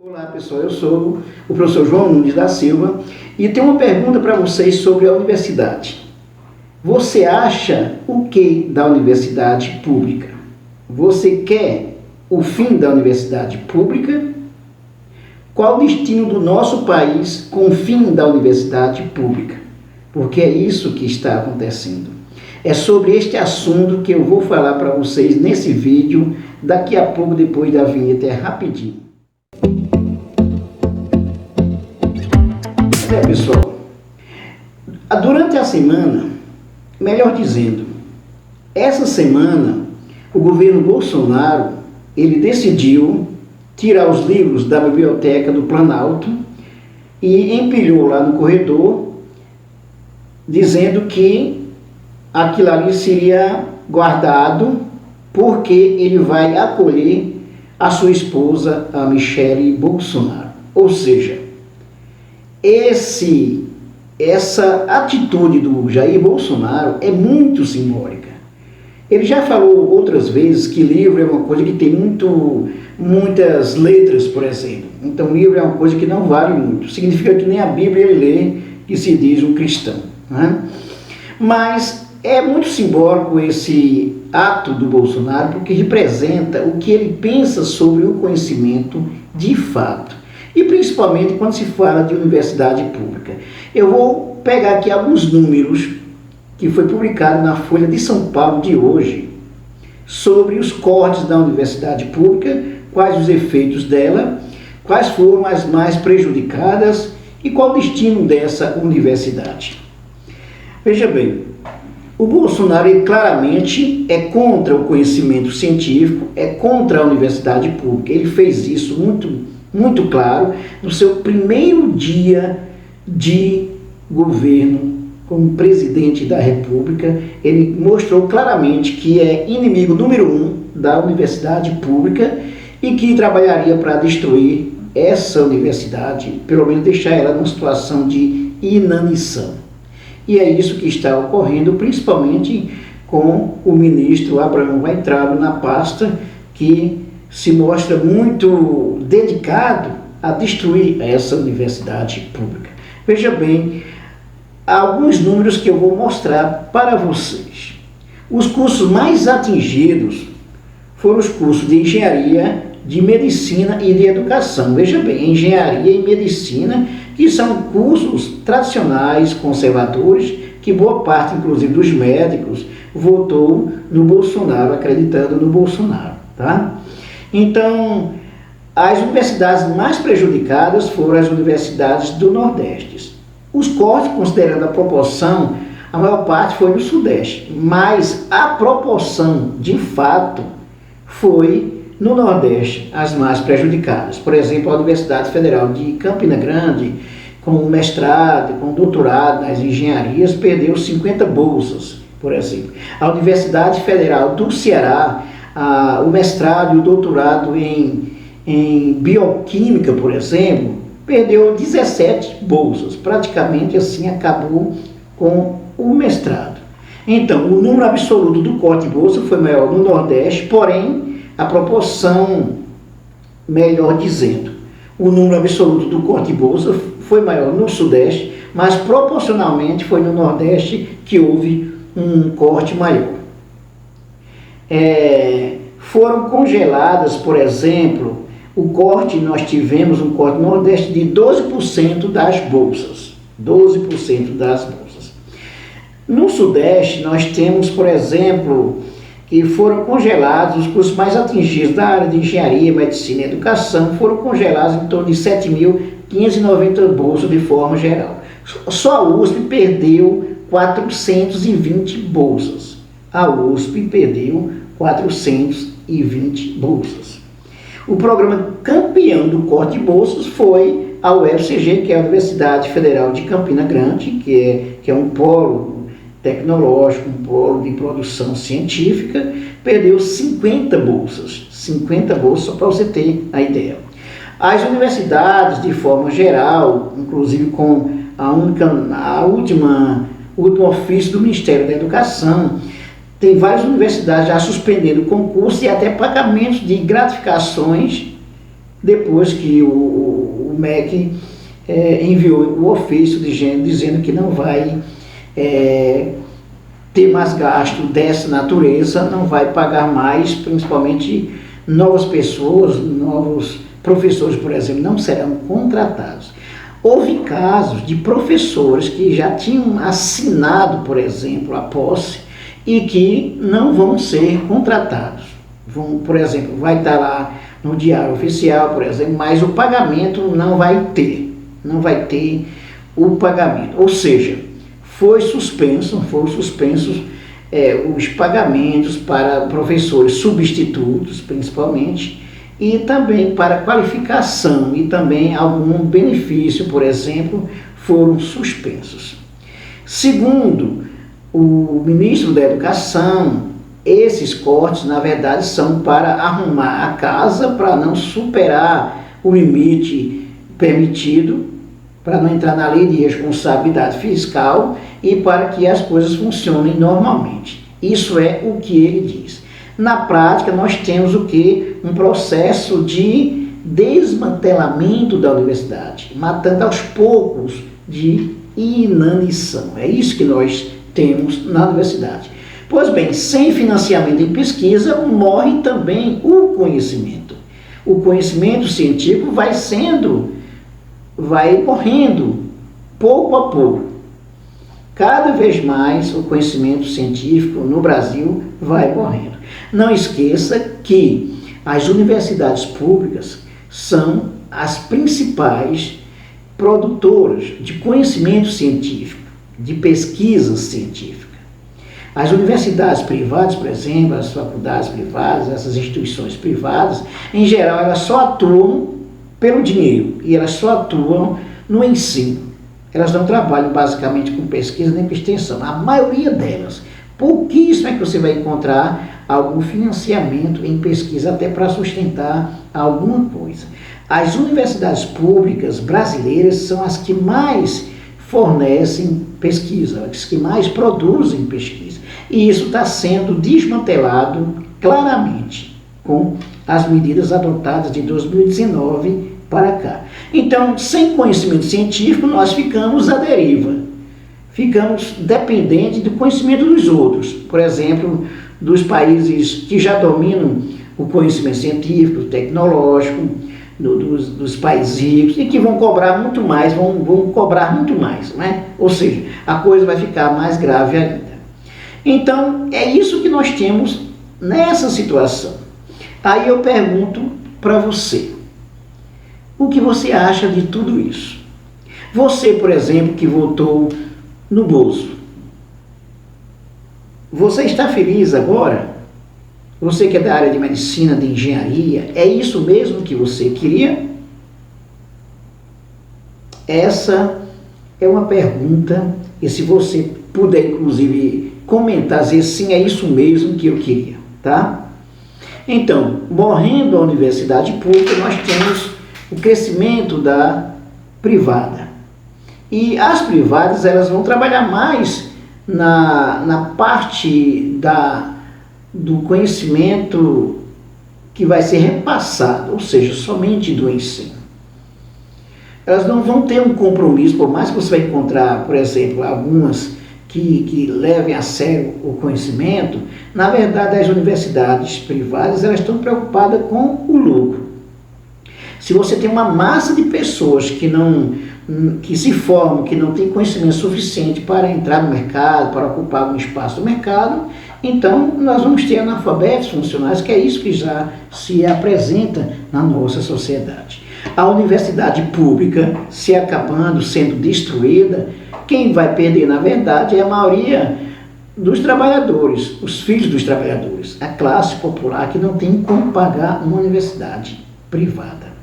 Olá pessoal, eu sou o professor João Nunes da Silva e tenho uma pergunta para vocês sobre a universidade. Você acha o que da universidade pública? Você quer o fim da universidade pública? Qual o destino do nosso país com o fim da universidade pública? Porque é isso que está acontecendo. É sobre este assunto que eu vou falar para vocês nesse vídeo, daqui a pouco, depois da vinheta, rapidinho. Pessoal, durante a semana, melhor dizendo, essa semana, o governo Bolsonaro, ele decidiu tirar os livros da biblioteca do Planalto e empilhou lá no corredor, dizendo que aquilo ali seria guardado porque ele vai acolher a sua esposa, a Michele Bolsonaro. Ou seja, essa atitude do Jair Bolsonaro é muito simbólica. Ele já falou outras vezes que livro é uma coisa que tem muitas letras, por exemplo. Então livro é uma coisa que não vale muito. Significa que nem a Bíblia ele lê, que se diz um cristão, né? Mas é muito simbólico esse ato do Bolsonaro, porque representa o que ele pensa sobre o conhecimento de fato. E principalmente quando se fala de universidade pública. Eu vou pegar aqui alguns números que foi publicado na Folha de São Paulo de hoje sobre os cortes da universidade pública, quais os efeitos dela, quais foram as mais prejudicadas e qual o destino dessa universidade. Veja bem, o Bolsonaro ele claramente é contra o conhecimento científico, é contra a universidade pública. Ele fez isso muito claro no seu primeiro dia de governo como presidente da República. Ele mostrou claramente que é inimigo número 1 da universidade pública e que trabalharia para destruir essa universidade, pelo menos deixar ela numa situação de inanição. E é isso que está ocorrendo, principalmente com o ministro Abraham Weintraub na pasta, que se mostra muito dedicado a destruir essa universidade pública. Veja bem, alguns números que eu vou mostrar para vocês. Os cursos mais atingidos foram os cursos de engenharia, de medicina e de educação. Veja bem, engenharia e medicina, que são cursos tradicionais, conservadores, que boa parte, inclusive, dos médicos votou no Bolsonaro, acreditando no Bolsonaro, tá? Então, as universidades mais prejudicadas foram as universidades do Nordeste. Os cortes, considerando a proporção, a maior parte foi no Sudeste, mas a proporção, de fato, foi no Nordeste as mais prejudicadas. Por exemplo, a Universidade Federal de Campina Grande, com mestrado, com doutorado nas engenharias, perdeu 50 bolsas, por exemplo. A Universidade Federal do Ceará, o mestrado e o doutorado em bioquímica, por exemplo, perdeu 17 bolsas. Praticamente assim acabou com o mestrado. Então, o número absoluto do corte de bolsa foi maior no Nordeste, porém, a proporção, melhor dizendo, o número absoluto do corte de bolsa foi maior no Sudeste, mas proporcionalmente foi no Nordeste que houve um corte maior. Foram congeladas, por exemplo, nós tivemos um corte no Nordeste de 12% das bolsas. 12% das bolsas. No Sudeste, nós temos, por exemplo, que foram congelados os cursos mais atingidos da área de engenharia, medicina e educação, foram congelados em torno de 7.590 bolsas de forma geral. Só a USP perdeu 420 bolsas. A USP perdeu 420 bolsas. O programa campeão do corte de bolsas foi a UFCG, que é a Universidade Federal de Campina Grande, que é um polo tecnológico, um polo de produção científica, perdeu 50 bolsas. 50 bolsas, só para você ter a ideia. As universidades, de forma geral, inclusive com o último ofício do Ministério da Educação, tem várias universidades já suspendendo o concurso e até pagamentos de gratificações depois que o MEC enviou o ofício dizendo que não vai ter mais gasto dessa natureza, não vai pagar mais, principalmente novas pessoas, novos professores, por exemplo, não serão contratados. Houve casos de professores que já tinham assinado, por exemplo, a posse e que não vão ser contratados. Por exemplo, vai estar lá no Diário Oficial, por exemplo, mas o pagamento não vai ter o pagamento. Ou seja, foram suspensos os pagamentos para professores substitutos, principalmente, e também para qualificação e também algum benefício, por exemplo, foram suspensos. Segundo o ministro da Educação, esses cortes, na verdade, são para arrumar a casa, para não superar o limite permitido, para não entrar na lei de responsabilidade fiscal e para que as coisas funcionem normalmente. Isso é o que ele diz. Na prática, nós temos o quê? Um processo de desmantelamento da universidade, matando aos poucos de inanição. É isso que nós temos na universidade. Pois bem, sem financiamento em pesquisa, morre também o conhecimento. O conhecimento científico vai morrendo pouco a pouco. Cada vez mais o conhecimento científico no Brasil vai morrendo. Não esqueça que as universidades públicas são as principais produtoras de conhecimento científico, de pesquisa científica. As universidades privadas, por exemplo, as faculdades privadas, essas instituições privadas, em geral, elas só atuam pelo dinheiro e elas só atuam no ensino. Elas não trabalham basicamente com pesquisa nem com extensão. A maioria delas, pouquíssimo é que você vai encontrar algum financiamento em pesquisa até para sustentar alguma coisa. As universidades públicas brasileiras são as que mais fornecem pesquisa, as que mais produzem pesquisa. E isso está sendo desmantelado claramente com as medidas adotadas de 2019 para cá. Então, sem conhecimento científico, nós ficamos à deriva. Ficamos dependentes do conhecimento dos outros. Por exemplo, dos países que já dominam o conhecimento científico, tecnológico, dos países ricos, e que vão cobrar muito mais, vão cobrar muito mais, né? Ou seja, a coisa vai ficar mais grave ainda. Então, é isso que nós temos nessa situação. Aí eu pergunto para você, o que você acha de tudo isso? Você, por exemplo, que votou no Bolso, você está feliz agora? Você que é da área de medicina, de engenharia, é isso mesmo que você queria? Essa é uma pergunta, e se você puder, inclusive, comentar, dizer sim, é isso mesmo que eu queria, tá? Então, morrendo a universidade pública, nós temos o crescimento da privada. E as privadas, elas vão trabalhar mais na parte do conhecimento que vai ser repassado, ou seja, somente do ensino. Elas não vão ter um compromisso, por mais que você vai encontrar, por exemplo, algumas que levem a sério o conhecimento, na verdade as universidades privadas elas estão preocupadas com o lucro. Se você tem uma massa de pessoas que se formam, que não tem conhecimento suficiente para entrar no mercado, para ocupar um espaço no mercado, então nós vamos ter analfabetos funcionais, que é isso que já se apresenta na nossa sociedade. A universidade pública se acabando, sendo destruída, quem vai perder, na verdade, é a maioria dos trabalhadores, os filhos dos trabalhadores, a classe popular que não tem como pagar uma universidade privada.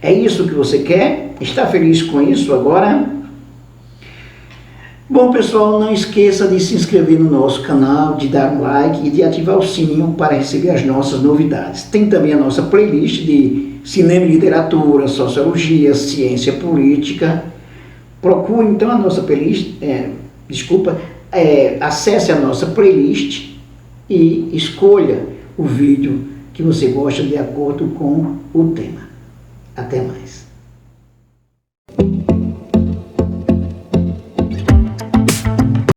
É isso que você quer? Está feliz com isso agora? Bom, pessoal, não esqueça de se inscrever no nosso canal, de dar um like e de ativar o sininho para receber as nossas novidades. Tem também a nossa playlist de cinema e literatura, sociologia, ciência política. Procure então a nossa playlist, acesse a nossa playlist e escolha o vídeo que você gosta de acordo com o tema. Até mais.